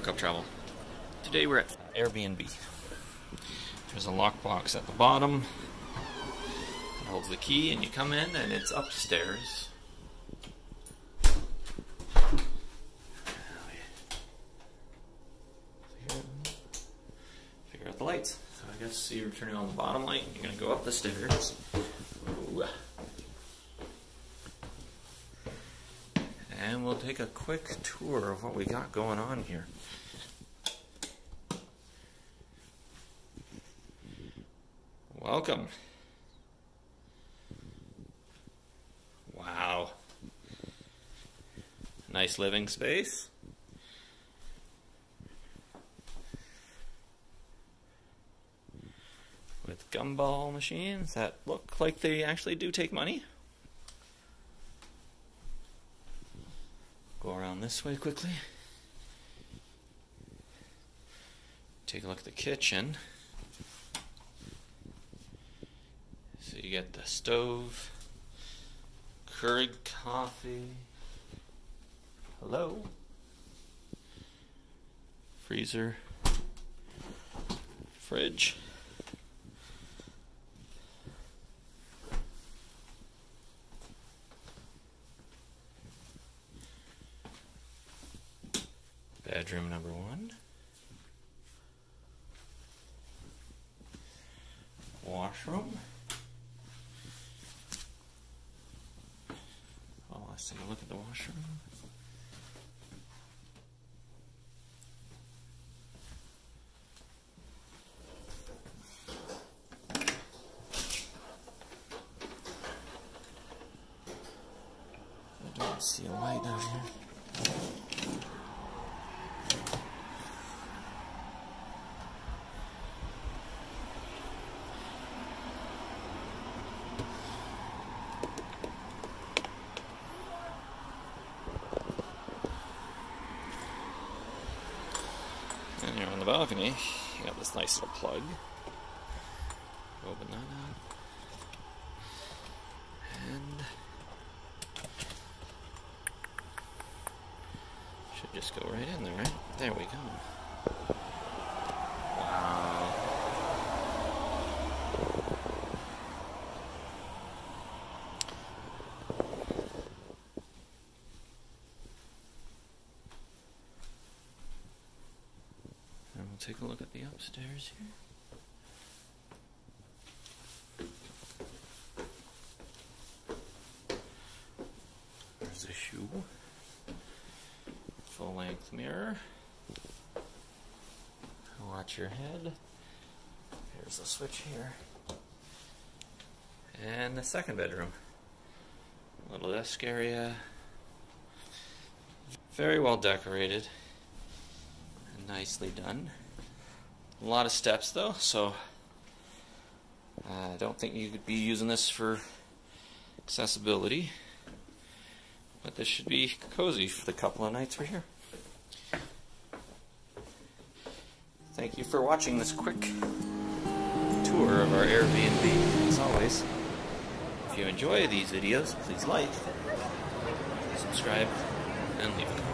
Cup Travel. Today we're at Airbnb. There's a lockbox at the bottom. It holds the key and you come in and it's upstairs. Figure out the lights. So I guess you're turning on the bottom light and you're going to go up the stairs. Ooh. And we'll take a quick tour of what we got going on here. Welcome. Wow. Nice living space. With gumball machines that look like they actually do take money. Go around this way quickly. Take a look at the kitchen. So you get the stove, Keurig coffee, hello, freezer, fridge, bedroom number 1, washroom. Oh, let's take a look at the washroom. I don't see a light down here. And you're on the balcony, you got this nice little plug. Open that up. And should just go right in there, right? There we go. Wow. And we'll take a look at the upstairs here. There's a shoe. Full-length mirror. Watch your head. Here's the switch here. And the second bedroom. Little desk area. Very well decorated. And nicely done. A lot of steps though, so I don't think you could be using this for accessibility. But this should be cozy for the couple of nights we're here. Thank you for watching this quick tour of our Airbnb. As always, if you enjoy these videos, please like, subscribe, and leave a comment.